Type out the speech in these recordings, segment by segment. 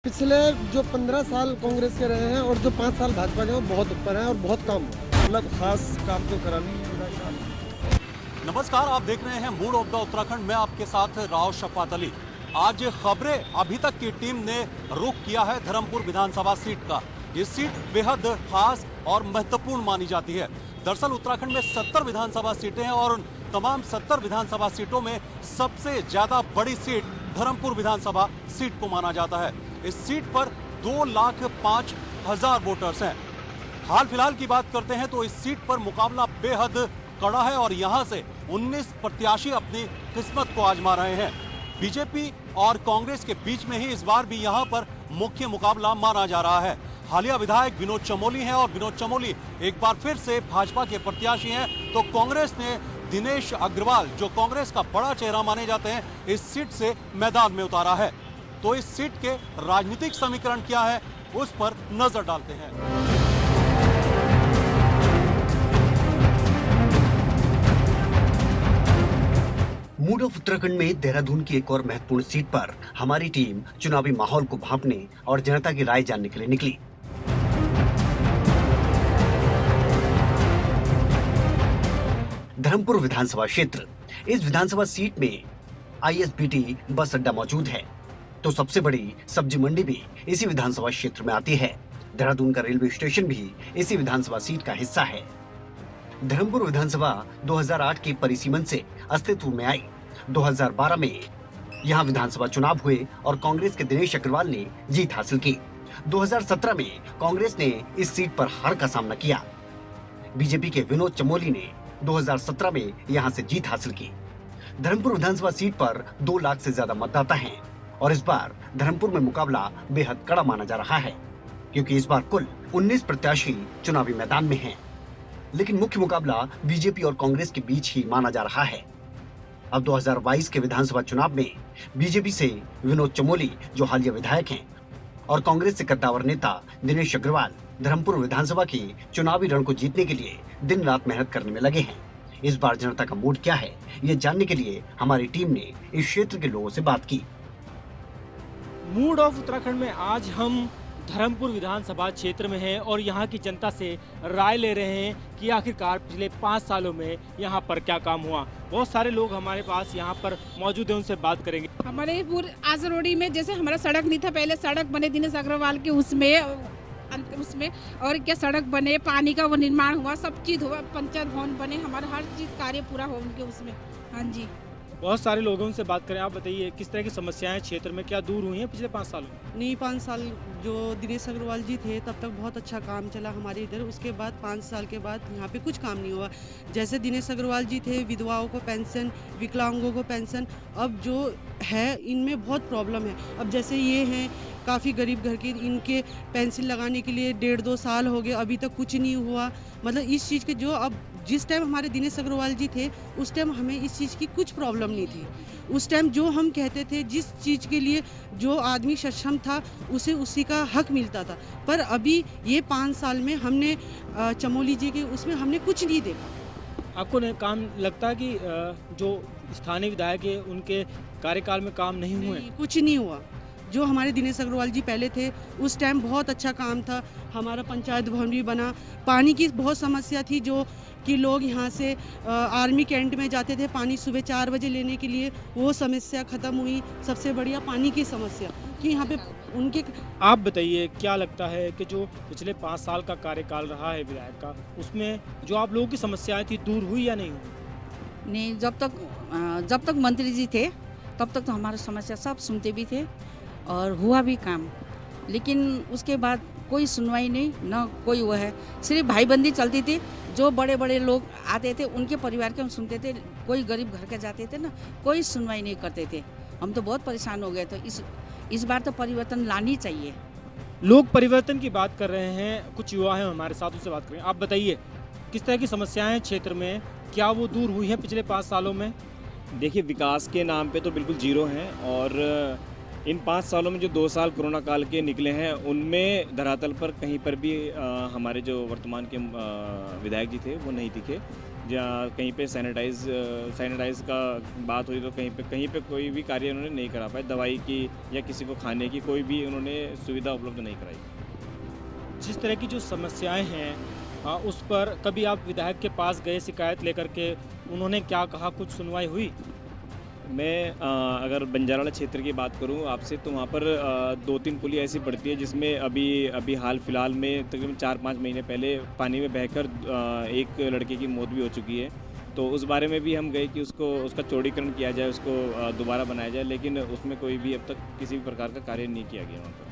पिछले जो 15 साल कांग्रेस के रहे हैं और जो 5 साल भाजपा के हैं, वो बहुत ऊपर हैं और बहुत कम है। मतलब खास काम तो करा नहीं है विधायक साहब। नमस्कार, आप देख रहे हैं मूड ऑफ द उत्तराखंड में आपके साथ राव शफात अली। आज खबरें अभी तक की टीम ने रुख किया है धर्मपुर विधानसभा सीट का। ये सीट बेहद खास और महत्वपूर्ण मानी जाती है। दरअसल उत्तराखंड में 70 विधानसभा सीटें हैं और तमाम 70 विधानसभा सीटों में सबसे ज्यादा बड़ी सीट धर्मपुर विधानसभा सीट को माना जाता है। इस सीट पर 2,05,000 वोटर्स हैं। हाल फिलहाल की बात करते हैं तो इस सीट पर मुकाबला बेहद कड़ा है और यहां से 19 प्रत्याशी अपनी किस्मत को आजमा रहे हैं। बीजेपी और कांग्रेस के बीच में ही इस बार भी यहां पर मुख्य मुकाबला माना जा रहा है। हालिया विधायक विनोद चमोली हैं और विनोद चमोली एक बार फिर से भाजपा के प्रत्याशी हैं, तो कांग्रेस ने दिनेश अग्रवाल, जो कांग्रेस का बड़ा चेहरा माने जाते हैं, इस सीट से मैदान में उतारा है। तो इस सीट के राजनीतिक समीकरण क्या है, उस पर नजर डालते हैं। मूड ऑफ उत्तराखंड में देहरादून की एक और महत्वपूर्ण सीट पर हमारी टीम चुनावी माहौल को भांपने और जनता की राय जानने के लिए निकली। धर्मपुर विधानसभा क्षेत्र। इस विधानसभा सीट में ISBT बस अड्डा मौजूद है, तो सबसे बड़ी सब्जी मंडी भी इसी विधानसभा क्षेत्र में आती है। देहरादून का रेलवे स्टेशन भी इसी विधानसभा सीट का हिस्सा है। धर्मपुर विधानसभा 2008 के परिसीमन से अस्तित्व में आई। 2012 में यहां विधानसभा चुनाव हुए और कांग्रेस के दिनेश अग्रवाल ने जीत हासिल की। 2017 में कांग्रेस ने इस सीट पर हार का सामना किया। बीजेपी के विनोद चमोली ने 2017 में यहां से जीत हासिल की। धर्मपुर विधानसभा सीट पर 2 लाख से ज्यादा मतदाता हैं और इस बार धर्मपुर में मुकाबला बेहद कड़ा माना जा रहा है, क्योंकि इस बार कुल 19 प्रत्याशी चुनावी मैदान में हैं। लेकिन मुख्य मुकाबला बीजेपी और कांग्रेस के बीच ही माना जा रहा है। अब 2022 के विधानसभा चुनाव में बीजेपी से विनोद चमोली, जो हालिया विधायक हैं, और कांग्रेस से कद्दावर नेता दिनेश अग्रवाल धर्मपुर विधानसभा की चुनावी रण को जीतने के लिए दिन रात मेहनत करने में लगे हैं। इस बार जनता का मूड क्या है, ये जानने के लिए हमारी टीम ने इस क्षेत्र के लोगों से बात की। मूड ऑफ उत्तराखंड में आज हम धर्मपुर विधानसभा क्षेत्र में हैं और यहाँ की जनता से राय ले रहे हैं कि आखिरकार पिछले 5 सालों में यहाँ पर क्या काम हुआ। बहुत सारे लोग हमारे पास यहाँ पर मौजूद हैं, उनसे बात करेंगे। हमारे पूरे आजरोड़ी में जैसे हमारा सड़क नहीं था, पहले सड़क बने दिनेश अग्रवाल के उसमें और क्या सड़क बने, पानी का वो निर्माण हुआ, सब चीज़ हुआ, पंचायत भवन बने, हमारा हर चीज़ कार्य पूरा हो उनके उसमें। हाँ जी, बहुत सारे लोगों से बात करें। आप बताइए किस तरह की समस्याएं क्षेत्र में क्या दूर हुई हैं पिछले 5 सालों में? नहीं, 5 साल जो दिनेश अग्रवाल जी थे तब तक बहुत अच्छा काम चला हमारे इधर। उसके बाद 5 साल के बाद यहाँ पे कुछ काम नहीं हुआ। जैसे दिनेश अग्रवाल जी थे, विधवाओं को पेंशन, विकलांगों को पेंशन, अब जो है इनमें बहुत प्रॉब्लम है। अब जैसे ये हैं काफ़ी गरीब घर के, इनके पेंशन लगाने के लिए 1.5-2 साल हो गए, अभी तक कुछ नहीं हुआ। मतलब इस चीज़ के जो अब जिस टाइम हमारे दिनेश अग्रवाल जी थे उस टाइम हमें इस चीज़ की कुछ प्रॉब्लम नहीं थी। उस टाइम जो हम कहते थे, जिस चीज़ के लिए जो आदमी सक्षम था उसे उसी का हक मिलता था। पर अभी ये 5 साल में हमने चमोली जी के उसमें हमने कुछ नहीं देखा। आपको काम लगता है कि जो स्थानीय विधायक है उनके कार्यकाल में काम नहीं हुए? कुछ नहीं हुआ। जो हमारे दिनेश अग्रवाल जी पहले थे उस टाइम बहुत अच्छा काम था। हमारा पंचायत भवन भी बना। पानी की बहुत समस्या थी, जो कि लोग यहाँ से आर्मी कैंट में जाते थे पानी सुबह 4 बजे लेने के लिए, वो समस्या ख़त्म हुई। सबसे बढ़िया पानी की समस्या कि यहाँ पे उनके। आप बताइए क्या लगता है कि जो पिछले 5 साल का कार्यकाल रहा है विधायक का, उसमें जो आप लोगों की समस्याएं थी दूर हुई या नहीं हुई? नहीं, जब तक मंत्री जी थे तब तक तो हमारी समस्या सब सुनते भी थे और हुआ भी काम, लेकिन उसके बाद कोई सुनवाई नहीं, ना कोई वो है। सिर्फ भाईबंदी चलती थी। जो बड़े बड़े लोग आते थे उनके परिवार के हम सुनते थे, कोई गरीब घर के जाते थे ना, कोई सुनवाई नहीं करते थे। हम तो बहुत परेशान हो गए। तो इस बार तो परिवर्तन लानी चाहिए। लोग परिवर्तन की बात कर रहे हैं, कुछ युवा हैं हमारे साथ, उनसे बात करें। आप बताइए किस तरह की समस्याएं हैं क्षेत्र में, क्या वो दूर हुई हैं पिछले 5 सालों में? देखिए, विकास के नाम पे तो बिल्कुल जीरो हैं और इन 5 सालों में जो 2 साल कोरोना काल के निकले हैं उनमें धरातल पर कहीं पर भी हमारे जो वर्तमान के विधायक जी थे वो नहीं दिखे। जहाँ कहीं पे सैनिटाइज का बात हुई तो कहीं पे कोई भी कार्य उन्होंने नहीं करा पाए। दवाई की या किसी को खाने की कोई भी उन्होंने सुविधा उपलब्ध नहीं कराई। जिस तरह की जो समस्याएं हैं उस पर कभी आप विधायक के पास गए शिकायत लेकर के, उन्होंने क्या कहा, कुछ सुनवाई हुई? मैं अगर बंजारावाला क्षेत्र की बात करूं आपसे तो वहाँ पर 2-3 पुलिया ऐसी पड़ती है जिसमें अभी हाल फिलहाल में तकरीबन 4-5 महीने पहले पानी में बहकर एक लड़के की मौत भी हो चुकी है। तो उस बारे में भी हम गए कि उसका चौड़ीकरण किया जाए, उसको दोबारा बनाया जाए, लेकिन उसमें कोई भी अब तक किसी भी प्रकार का कार्य नहीं किया गया वहाँ पर।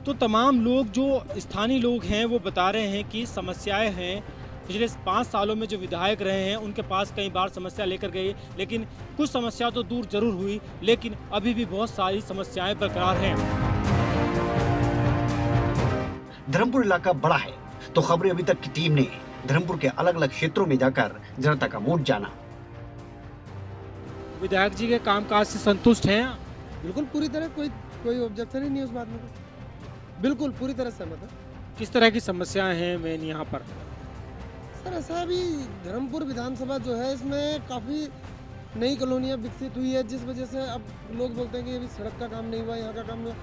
तो तमाम लोग जो स्थानीय लोग हैं वो बता रहे हैं कि समस्याएं हैं। पिछले 5 सालों में जो विधायक रहे हैं उनके पास कई बार समस्या लेकर गए, लेकिन कुछ समस्या तो दूर जरूर हुई, लेकिन अभी भी बहुत सारी समस्याएं बरकरार हैं। धर्मपुर इलाका बड़ा है, तो खबरें अभी तक की टीम ने धर्मपुर के अलग अलग क्षेत्रों में जाकर जनता का मूड जाना। विधायक जी के कामकाज से संतुष्ट हैं? बिल्कुल पूरी तरह, कोई ऑब्जेक्शन ही नहीं उस बात में, बिल्कुल पूरी तरह सहमत है। किस तरह की समस्याएं हैं मेन यहाँ पर? सर ऐसा अभी धर्मपुर विधानसभा जो है इसमें काफ़ी नई कॉलोनियाँ विकसित हुई है, जिस वजह से अब लोग बोलते हैं कि अभी सड़क का काम नहीं हुआ, यहाँ का काम नहीं हुआ।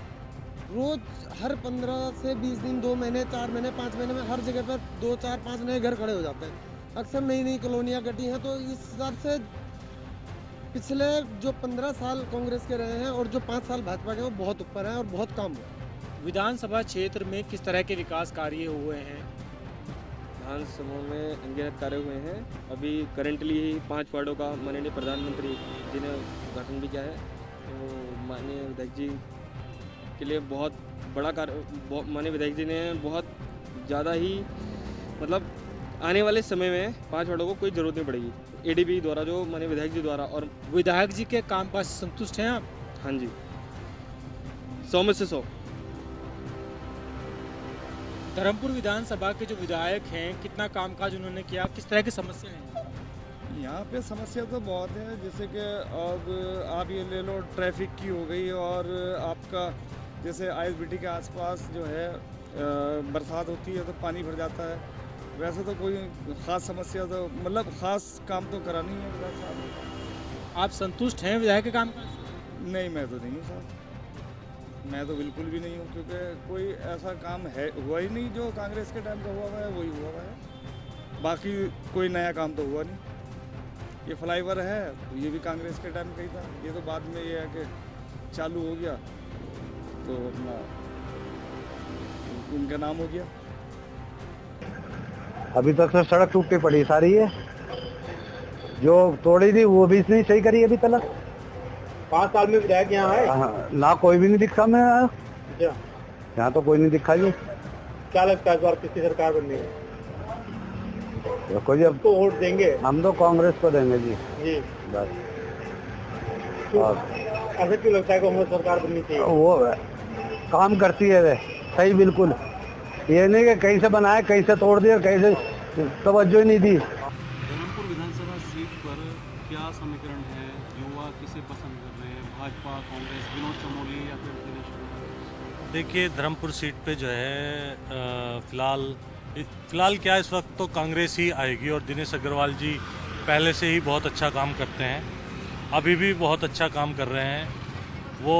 रोज़ हर 15 से 20 दिन, 2 महीने, 4 महीने, 5 महीने में हर जगह पर 2, 4, 5 नए घर खड़े हो जाते हैं। अक्सर नई कॉलोनियाँ कटी हैं। तो इस हिसाब से पिछले जो 15 साल कांग्रेस के रहे हैं और जो 5 साल भाजपा के, वो बहुत ऊपर हैं और बहुत काम हुआ। विधानसभा क्षेत्र में किस तरह के विकास कार्य हुए हैं? विधानसभा में अनगिनत कार्य हुए हैं। अभी करंटली 5 वार्डों का माननीय प्रधानमंत्री जी ने उद्घाटन भी किया है। तो माननीय विधायक जी के लिए बहुत बड़ा कार्य, माननीय विधायक जी ने बहुत ज़्यादा ही, मतलब आने वाले समय में 5 वार्डों को कोई ज़रूरत नहीं पड़ेगी एडीबी द्वारा, जो माननीय विधायक जी द्वारा। और विधायक जी के कामकाज से संतुष्ट हैं आप? हाँ जी, 100 में से 100। धर्मपुर विधानसभा के जो विधायक हैं, कितना कामकाज उन्होंने किया, किस तरह की समस्या है? यहाँ पे समस्या तो बहुत है, जैसे कि अब आप ये ले लो, ट्रैफिक की हो गई, और आपका जैसे आईएसबीटी के आसपास जो है बरसात होती है तो पानी भर जाता है। वैसे तो कोई ख़ास समस्या तो, मतलब ख़ास काम तो करा नहीं है विधायक साहब। आप संतुष्ट हैं विधायक के कामकाज से? नहीं, मैं तो नहीं हूँ साहब, मैं तो बिल्कुल भी नहीं हूँ, क्योंकि कोई ऐसा काम है हुआ ही नहीं। जो कांग्रेस के टाइम का हुआ हुआ है वही हुआ हुआ है, बाकी कोई नया काम तो हुआ नहीं। ये फ्लाईओवर है तो ये भी कांग्रेस के टाइम का ही था, ये तो बाद में ये है कि चालू हो गया तो अपना उनका नाम हो गया। अभी तक तो सड़क टूटी पड़ी सारी है, जो तोड़ी थी वो भी नहीं सही करी अभी तक। 5 साल में विधायक यहाँ है? ना कोई भी नहीं दिखा। मैं यहाँ तो कोई नहीं दिखा जी। क्या लगता है इस बार किसकी सरकार बननी है? देखो जी, अब तो वोट देंगे हम तो कांग्रेस को देंगे जी। बस। ऐसा क्यों लगता है कांग्रेस सरकार बननी चाहिए? वो काम करती है वे सही, बिल्कुल। ये नहीं कि कहीं से बनाया, कहीं से तोड़ दिया, कहीं से तवज्जो ही नहीं दी। धर्मपुर विधानसभा सीट पर क्या समीकरण है? युवा किसे पसंद कर रहे हैं, भाजपा, कांग्रेस, विनोद चमोली या फिर दिनेश? देखिए, धर्मपुर सीट पे जो है फिलहाल क्या इस वक्त तो कांग्रेस ही आएगी, और दिनेश अग्रवाल जी पहले से ही बहुत अच्छा काम करते हैं, अभी भी बहुत अच्छा काम कर रहे हैं। वो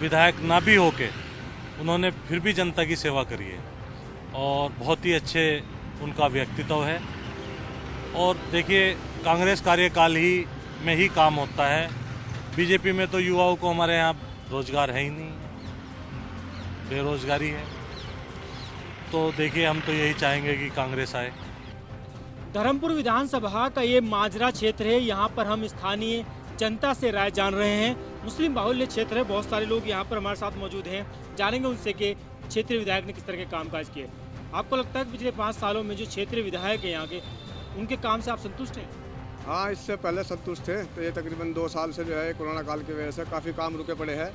विधायक ना भी होके उन्होंने फिर भी जनता की सेवा करी है, और बहुत ही अच्छे उनका व्यक्तित्व है। और देखिए, कांग्रेस कार्यकाल ही में ही काम होता है। बीजेपी में तो युवाओं को हमारे यहाँ रोजगार है ही नहीं, बेरोजगारी है। तो देखिए, हम तो यही चाहेंगे कि कांग्रेस आए। धर्मपुर विधानसभा का ये माजरा क्षेत्र है। यहाँ पर हम स्थानीय जनता से राय जान रहे हैं। मुस्लिम बाहुल्य क्षेत्र है, बहुत सारे लोग यहाँ पर हमारे साथ मौजूद हैं। जानेंगे उनसे कि क्षेत्रीय विधायक ने किस तरह के कामकाज किए। आपको लगता है कि पिछले 5 सालों में जो क्षेत्रीय विधायक है यहाँ के, उनके काम से आप संतुष्ट हैं? हाँ, इससे पहले संतुष्ट थे। तो ये तकरीबन 2 साल से जो है कोरोना काल की वजह से काफ़ी काम रुके पड़े हैं,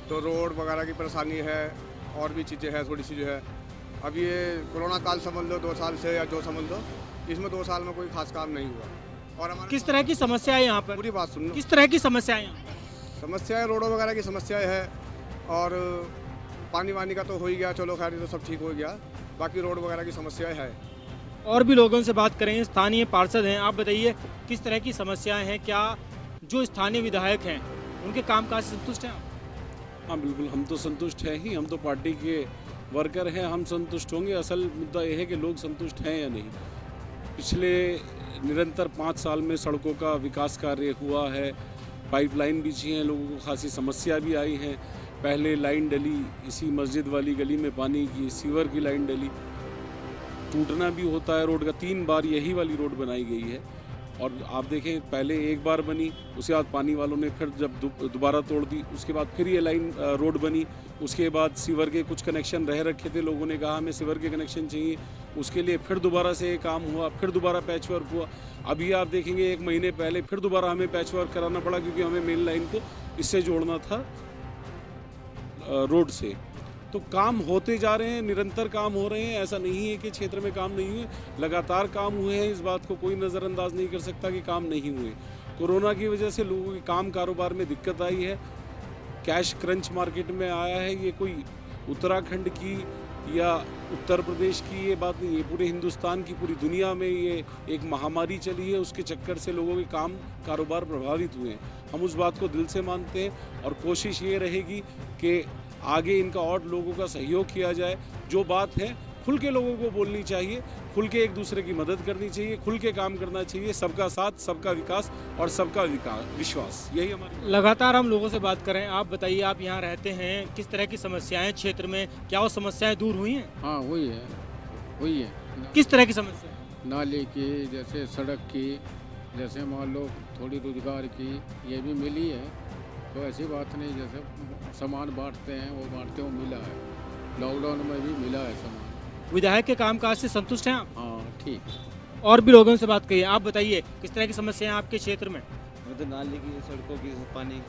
तो रोड वगैरह की परेशानी है और भी चीज़ें हैं थोड़ी सी जो है। अब ये कोरोना काल समझ लो 2 साल से, या जो समझ लो, इसमें 2 साल में कोई खास काम नहीं हुआ। और हमारे किस तरह की समस्या है यहाँ पर? पूरी बात सुन लो। किस तरह की समस्याएं यहाँ पर? समस्याएं रोडों वगैरह की समस्याएं है, और पानी वानी का तो हो ही गया, चलो खैर ये तो सब ठीक हो गया। बाकी रोड वगैरह की समस्याएं है। और भी लोगों से बात करेंगे। स्थानीय पार्षद हैं, आप बताइए किस तरह की समस्याएं हैं, क्या जो स्थानीय विधायक हैं उनके कामकाज से संतुष्ट हैं आप? हाँ बिल्कुल, हम तो संतुष्ट हैं ही, हम तो पार्टी के वर्कर हैं, हम संतुष्ट होंगे। असल मुद्दा यह है कि लोग संतुष्ट हैं या नहीं। पिछले निरंतर 5 साल में सड़कों का विकास कार्य हुआ है, पाइपलाइन बिछी हैं, लोगों को खासी समस्या भी आई है। पहले लाइन डली, इसी मस्जिद वाली गली में पानी की, सीवर की लाइन डली, टूटना भी होता है रोड का। 3 बार यही वाली रोड बनाई गई है और आप देखें पहले एक बार बनी, उसके बाद पानी वालों ने फिर जब दोबारा तोड़ दी, उसके बाद फिर ये लाइन रोड बनी। उसके बाद सीवर के कुछ कनेक्शन रह रखे थे, लोगों ने कहा हमें सीवर के कनेक्शन चाहिए, उसके लिए फिर दोबारा से ये काम हुआ, फिर दोबारा पैच वर्क हुआ। अभी आप देखेंगे 1 महीने पहले फिर दोबारा हमें पैच वर्क कराना पड़ा, क्योंकि हमें मेन लाइन को इससे जोड़ना था रोड से। तो काम होते जा रहे हैं, निरंतर काम हो रहे हैं। ऐसा नहीं है कि क्षेत्र में काम नहीं हुए, लगातार काम हुए हैं। इस बात को कोई नज़रअंदाज नहीं कर सकता कि काम नहीं हुए। कोरोना की वजह से लोगों के काम कारोबार में दिक्कत आई है, कैश क्रंच मार्केट में आया है। ये कोई उत्तराखंड की या उत्तर प्रदेश की ये बात नहीं है, पूरे हिंदुस्तान की, पूरी दुनिया में ये एक महामारी चली है। उसके चक्कर से लोगों के काम कारोबार प्रभावित हुए हैं। हम उस बात को दिल से मानते हैं और कोशिश ये रहेगी कि आगे इनका और लोगों का सहयोग किया जाए। जो बात है खुल के लोगों को बोलनी चाहिए, खुल के एक दूसरे की मदद करनी चाहिए, खुल के काम करना चाहिए। सबका साथ, सबका विकास और सबका विश्वास, यही हमारी। लगातार हम लोगों से बात करें। आप बताइए, आप यहाँ रहते हैं, किस तरह की समस्याएं क्षेत्र में, क्या वो समस्याएं दूर हुई हैं? हाँ हुई है। किस तरह की समस्या? नाले की, जैसे सड़क की, जैसे मान लो थोड़ी रोजगार की, ये भी मिली है। तो ऐसी बात नहीं, जैसे सामान बांटते हैं वो बांटते हुए मिला है, लॉकडाउन में भी मिला है सामान। विधायक के कामकाज से संतुष्ट हैं आप? हाँ ठीक। और भी लोगों से बात करिए। आप बताइए किस तरह की समस्याएं आपके क्षेत्र में? तो नाली की, सड़कों की, पानी,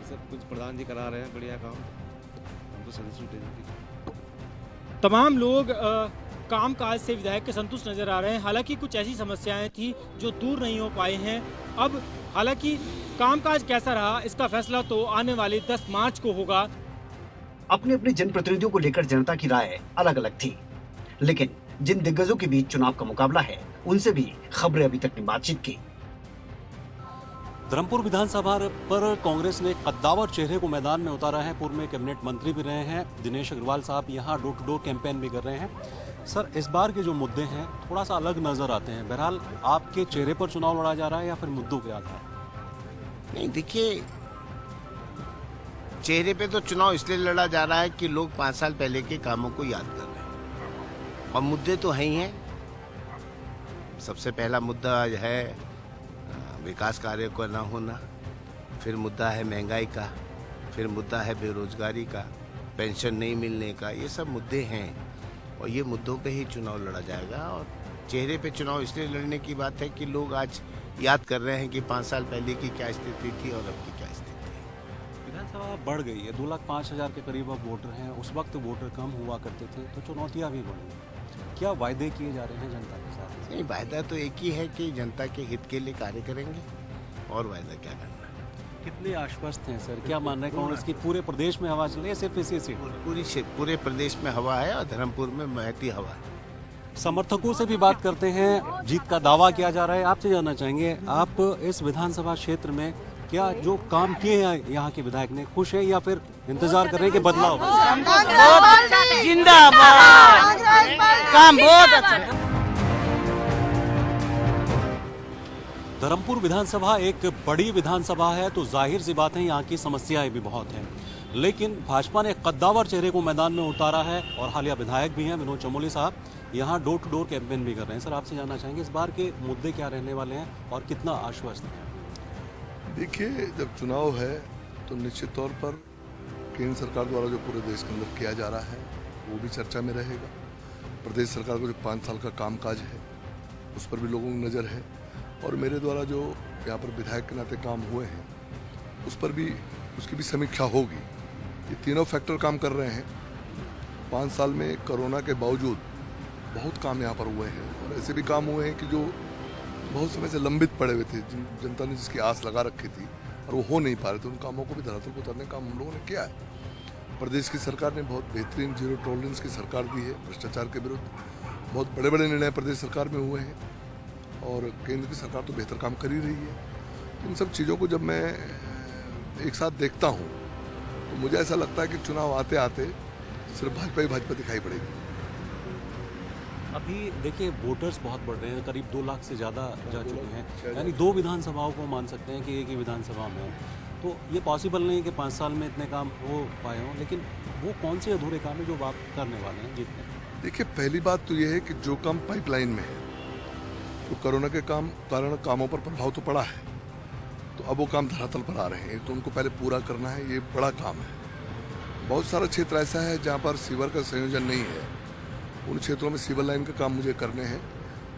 सब कुछ प्रधान जी करा रहे हैं, बढ़िया काम, हम तो संतुष्ट हैं। तमाम लोग कामकाज से विधायक के संतुष्ट नजर आ रहे हैं। हालांकि कुछ ऐसी समस्याएं थी जो दूर नहीं हो पाई हैं। अब हालांकि कामकाज कैसा रहा इसका फैसला तो आने वाले 10 मार्च को होगा। अपने अपने जनप्रतिनिधियों को लेकर जनता की राय अलग अलग थी, लेकिन जिन दिग्गजों के बीच चुनाव का मुकाबला है उनसे भी खबरें अभी तक ने बातचीत की। धर्मपुर विधानसभा पर कांग्रेस ने कद्दावर चेहरे को मैदान में उतारा है। पूर्व में कैबिनेट मंत्री भी रहे हैं दिनेश अग्रवाल साहब, यहाँ डोर टू डोर कैंपेन भी कर रहे हैं। सर, इस बार के जो मुद्दे हैं थोड़ा सा अलग नजर आते हैं। बहरहाल आपके चेहरे पर चुनाव लड़ा जा रहा है या फिर मुद्दों के आधार? नहीं, देखिए, चेहरे पे तो चुनाव इसलिए लड़ा जा रहा है कि लोग 5 साल पहले के कामों को याद कर रहे हैं और मुद्दे तो हैं ही हैं। सबसे पहला मुद्दा है विकास कार्य का ना होना, फिर मुद्दा है महंगाई का, फिर मुद्दा है बेरोजगारी का, पेंशन नहीं मिलने का। ये सब मुद्दे हैं और ये मुद्दों पे ही चुनाव लड़ा जाएगा। और चेहरे पे चुनाव इसलिए लड़ने की बात है कि लोग आज याद कर रहे हैं कि 5 साल पहले की क्या स्थिति थी और अब की क्या स्थिति है। विधानसभा बढ़ गई है, 2,05,000 के करीब अब वोटर हैं। उस वक्त वोटर कम हुआ करते थे, तो चुनौतियाँ भी बढ़ी। क्या वायदे किए जा रहे हैं जनता के साथ? नहीं, वायदा तो एक ही है कि जनता के हित के लिए कार्य करेंगे, और वायदा क्या करना। कितने आश्वस्त हैं सर? क्या मान रहे हैं कांग्रेस की पूरे प्रदेश में हवा चल रही है, सिर्फ इसी सीट? पूरे प्रदेश में हवा है और धर्मपुर में महती हवा है। समर्थकों से भी बात करते हैं, जीत का दावा किया जा रहा है। आपसे जानना चाहेंगे, आप इस विधानसभा क्षेत्र में क्या जो काम किए हैं यहाँ के विधायक ने, खुश है या फिर इंतजार कर रहे हैं कि बदलाव? जिंदाबाद, काम बहुत अच्छा। धर्मपुर विधानसभा एक बड़ी विधानसभा है, तो जाहिर सी बात है यहाँ की समस्याएं भी बहुत हैं। लेकिन भाजपा ने कद्दावर चेहरे को मैदान में उतारा है और हालिया विधायक भी हैं विनोद चमोली साहब, यहाँ डोर टू डोर कैंपेन भी कर रहे हैं। सर, आपसे जानना चाहेंगे इस बार के मुद्दे क्या रहने वाले हैं और कितना आश्वस्त हैं? देखिए, जब चुनाव है तो निश्चित तौर पर केंद्र सरकार द्वारा जो पूरे देश के अंदर किया जा रहा है वो भी चर्चा में रहेगा। प्रदेश सरकार का जो 5 साल का कामकाज है उस पर भी लोगों की नज़र है, और मेरे द्वारा जो यहाँ पर विधायक के नाते काम हुए हैं उस पर भी उसकी भी समीक्षा होगी। ये तीनों फैक्टर काम कर रहे हैं। 5 साल में कोरोना के बावजूद बहुत काम यहाँ पर हुए हैं, और ऐसे भी काम हुए हैं कि जो बहुत समय से लंबित पड़े हुए थे, जिन जनता ने जिसकी आस लगा रखी थी और वो हो नहीं पा रहे थे, उन कामों को भी धरातल पर उतारने का काम हम लोगों ने किया है। प्रदेश की सरकार ने बहुत बेहतरीन जीरो टॉलरेंस की सरकार दी है भ्रष्टाचार के विरुद्ध, बहुत बड़े बड़े निर्णय प्रदेश सरकार में हुए हैं और केंद्र की सरकार तो बेहतर काम कर ही रही है। इन सब चीज़ों को जब मैं एक साथ देखता हूँ तो मुझे ऐसा लगता है कि चुनाव आते आते सिर्फ भाजपा ही भाजपा दिखाई पड़ेगी। अभी देखिए वोटर्स बहुत बढ़ रहे हैं, करीब 2 लाख से ज़्यादा जा चुके हैं, यानी 2 विधानसभाओं को मान सकते हैं कि एक ही विधानसभा में है। तो ये पॉसिबल नहीं है कि 5 साल में इतने काम हो पाए हों, लेकिन वो कौन से अधूरे काम है जो आप करने वाले हैं जीतने? देखिए पहली बात तो ये है कि जो काम पाइपलाइन में है, तो कोरोना के कारण कामों पर प्रभाव तो पड़ा है, तो अब वो काम धरातल पर आ रहे हैं, तो उनको पहले पूरा करना है, ये बड़ा काम है। बहुत सारा क्षेत्र ऐसा है जहाँ पर सीवर का संयोजन नहीं है, उन क्षेत्रों में सीवर लाइन का काम मुझे करने हैं।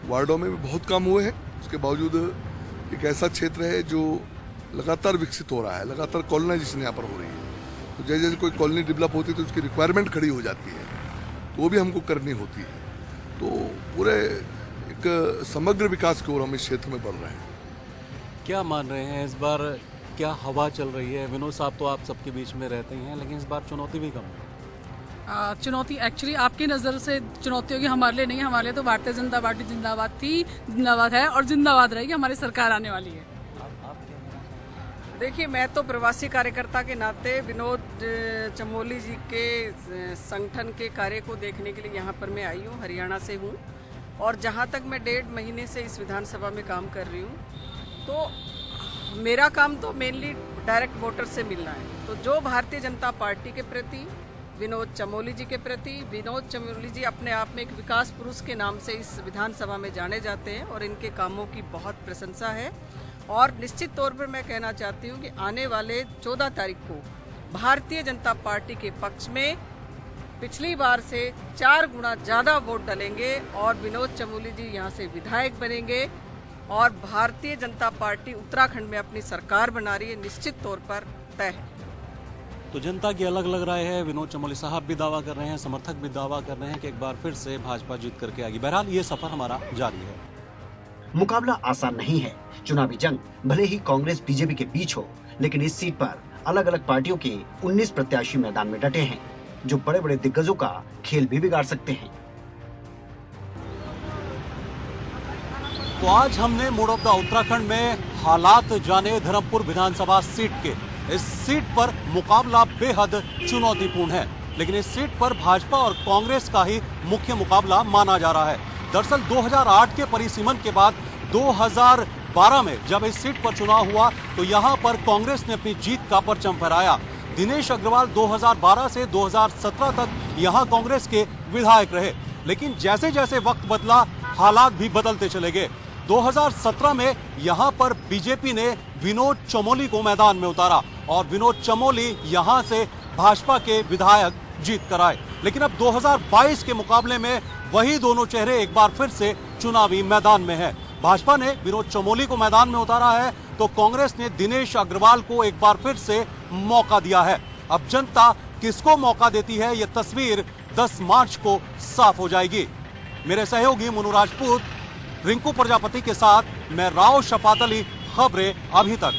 वार्डों में भी बहुत काम हुए हैं, उसके बावजूद एक ऐसा क्षेत्र है जो लगातार विकसित हो रहा है, लगातार कॉलोनाइजेशन यहाँ पर हो रही है। तो जैसे जैसे कोई कॉलोनी डेवलप होती है तो उसकी रिक्वायरमेंट खड़ी हो जाती है, तो वो भी हमको करनी होती है। तो पूरे एक समग्र विकास की ओर हम इस क्षेत्र में बढ़ रहे हैं। क्या मान रहे हैं इस बार, क्या हवा चल रही है? विनोद साहब तो आप सबके बीच में रहते ही हैं, लेकिन इस बार चुनौती भी कम है। चुनौती एक्चुअली आपकी नज़र से चुनौती होगी, हमारे लिए नहीं। हमारे लिए तो भारतीय जनता पार्टी जिंदाबाद थी, जिंदाबाद है और जिंदाबाद रहेगी। हमारी सरकार आने वाली है। देखिए, मैं तो प्रवासी कार्यकर्ता के नाते विनोद चमोली जी के संगठन के कार्य को देखने के लिए यहाँ पर मैं आई हूँ। हरियाणा से हूँ और जहाँ तक मैं 1.5 महीने से इस विधानसभा में काम कर रही हूँ, तो मेरा काम तो मेनली डायरेक्ट वोटर से मिलना है। तो जो भारतीय जनता पार्टी के प्रति, विनोद चमोली जी के प्रति, विनोद चमोली जी अपने आप में एक विकास पुरुष के नाम से इस विधानसभा में जाने जाते हैं और इनके कामों की बहुत प्रशंसा है। और निश्चित तौर पर मैं कहना चाहती हूँ कि आने वाले 14 तारीख को भारतीय जनता पार्टी के पक्ष में पिछली बार से 4 गुना ज़्यादा वोट डलेंगे और विनोद चमोली जी यहाँ से विधायक बनेंगे और भारतीय जनता पार्टी उत्तराखंड में अपनी सरकार बना रही है, निश्चित तौर पर तय है। तो जनता की अलग अलग राय है। विनोद चमोली साहब भी दावा कर रहे हैं, समर्थक भी दावा कर रहे हैं कि एक बार फिर से भाजपा जीत करके आएगी। बहरहाल ये सफर हमारा जारी है। मुकाबला आसान नहीं है। चुनावी जंग भले ही कांग्रेस बीजेपी के बीच हो, लेकिन इस सीट पर अलग अलग पार्टियों के 19 प्रत्याशी मैदान में डटे हैं, जो बड़े बड़े दिग्गजों का खेल भी बिगाड़ सकते हैं। तो आज हमने मूड ऑफ द उत्तराखंड में हालात जाने धर्मपुर विधानसभा सीट के। इस सीट पर मुकाबला बेहद चुनौतीपूर्ण है, लेकिन इस सीट पर भाजपा और कांग्रेस का ही मुख्य मुकाबला माना जा रहा है। दरअसल 2008 के परिसीमन के बाद 2012 में जब इस सीट पर चुनाव हुआ तो यहां पर कांग्रेस ने अपनी जीत का परचम फहराया। दिनेश अग्रवाल 2012 से 2017 तक यहां कांग्रेस के विधायक रहे, लेकिन जैसे जैसे वक्त बदला हालात भी बदलते चले गए। 2017 में यहां पर बीजेपी ने विनोद चमोली को मैदान में उतारा और विनोद चमोली यहां से भाजपा के विधायक जीत कर आए। लेकिन अब 2022 के मुकाबले में वही दोनों चेहरे एक बार फिर से चुनावी मैदान में है। भाजपा ने विनोद चमोली को मैदान में उतारा है तो कांग्रेस ने दिनेश अग्रवाल को एक बार फिर से मौका दिया है। अब जनता किसको मौका देती है, यह तस्वीर 10 मार्च को साफ हो जाएगी। मेरे सहयोगी मुनु राजपूत, रिंकू प्रजापति के साथ मैं राव शफात अली, खबरें अभी तक।